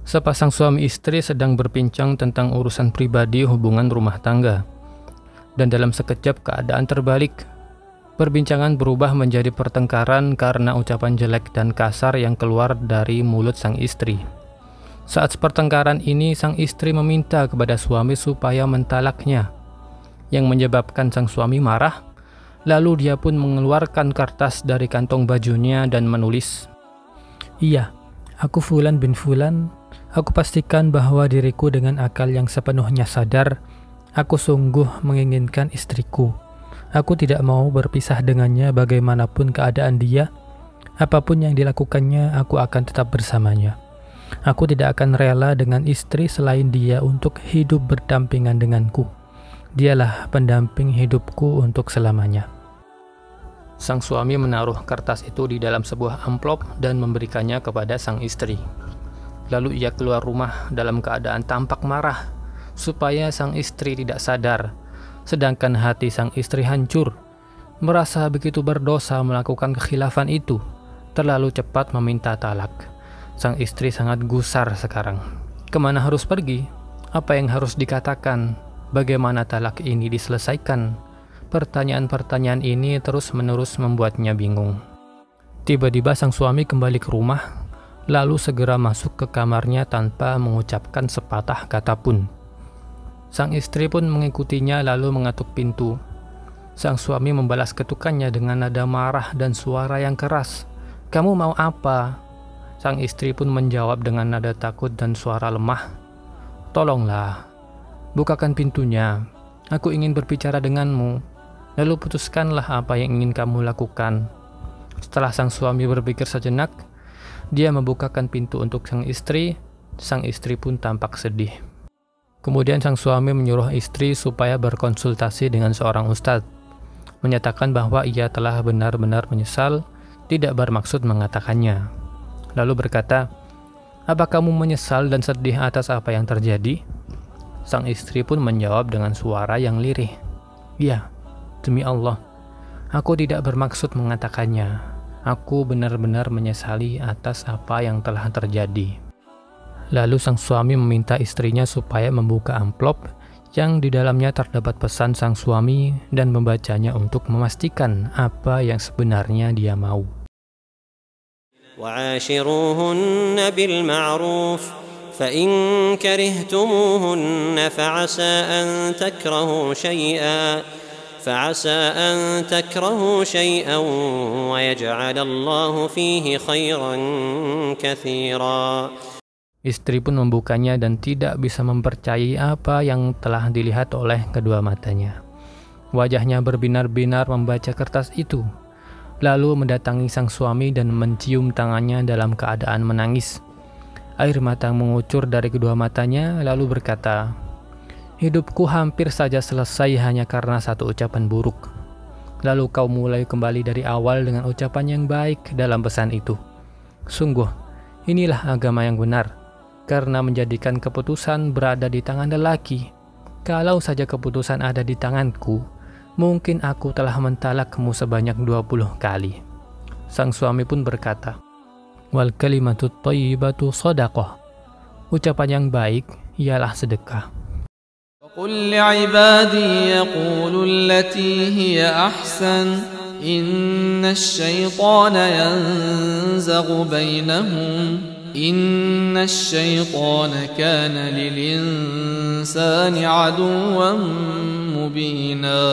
Sepasang suami istri sedang berbincang tentang urusan pribadi hubungan rumah tangga. Dan dalam sekejap keadaan terbalik. Perbincangan berubah menjadi pertengkaran karena ucapan jelek dan kasar yang keluar dari mulut sang istri. Saat pertengkaran ini, sang istri meminta kepada suami supaya mentalaknya, yang menyebabkan sang suami marah. Lalu dia pun mengeluarkan kertas dari kantong bajunya dan menulis, "Iya, aku Fulan bin Fulan. Aku pastikan bahwa diriku dengan akal yang sepenuhnya sadar, aku sungguh menginginkan istriku. Aku tidak mau berpisah dengannya bagaimanapun keadaan dia. Apapun yang dilakukannya, aku akan tetap bersamanya. Aku tidak akan rela dengan istri selain dia untuk hidup berdampingan denganku. Dialah pendamping hidupku untuk selamanya." Sang suami menaruh kertas itu di dalam sebuah amplop dan memberikannya kepada sang istri. Lalu ia keluar rumah dalam keadaan tampak marah, supaya sang istri tidak sadar. Sedangkan hati sang istri hancur, merasa begitu berdosa melakukan kekhilafan itu, terlalu cepat meminta talak. Sang istri sangat gusar sekarang. Kemana harus pergi? Apa yang harus dikatakan? Bagaimana talak ini diselesaikan? Pertanyaan-pertanyaan ini terus-menerus membuatnya bingung. Tiba-tiba sang suami kembali ke rumah, lalu segera masuk ke kamarnya tanpa mengucapkan sepatah kata pun. Sang istri pun mengikutinya lalu mengetuk pintu. Sang suami membalas ketukannya dengan nada marah dan suara yang keras. "Kamu mau apa?" Sang istri pun menjawab dengan nada takut dan suara lemah, "Tolonglah, bukakan pintunya. Aku ingin berbicara denganmu. Lalu putuskanlah apa yang ingin kamu lakukan." Setelah sang suami berpikir sejenak, dia membukakan pintu untuk sang istri. Sang istri pun tampak sedih. Kemudian sang suami menyuruh istri supaya berkonsultasi dengan seorang ustadz, menyatakan bahwa ia telah benar-benar menyesal, tidak bermaksud mengatakannya. Lalu berkata, "Apa kamu menyesal dan sedih atas apa yang terjadi?" Sang istri pun menjawab dengan suara yang lirih, "Ya, demi Allah, aku tidak bermaksud mengatakannya. Aku benar-benar menyesali atas apa yang telah terjadi." Lalu sang suami meminta istrinya supaya membuka amplop yang di dalamnya terdapat pesan sang suami dan membacanya untuk memastikan apa yang sebenarnya dia mau. وَعَاشِرُوهُنَّ بِالْمَعْرُوفِ فَإِنْ كَرِهْتُمُوهُنَّ فعسى أن تكرهوا شيئا ويجعل الله فيه خيرا كثيرا. Istri pun membukanya dan tidak bisa mempercayai apa yang telah dilihat oleh kedua matanya. Wajahnya berbinar-binar membaca kertas itu, lalu mendatangi sang suami dan mencium tangannya dalam keadaan menangis. Air mata mengucur dari kedua matanya, lalu berkata, "Hidupku hampir saja selesai hanya karena satu ucapan buruk. Lalu kau mulai kembali dari awal dengan ucapan yang baik dalam pesan itu. Sungguh, inilah agama yang benar, karena menjadikan keputusan berada di tangan lelaki. Kalau saja keputusan ada di tanganku, mungkin aku telah mentalakmu sebanyak 20 kali." Sang suami pun berkata, "Wal kalimatut thayyibatu shadaqah." Ucapan yang baik ialah sedekah. قل لعبادي يقولوا التي هي أحسن إن الشيطان ينزغ بينهم إن الشيطان كان للإنسان عدوا مبينا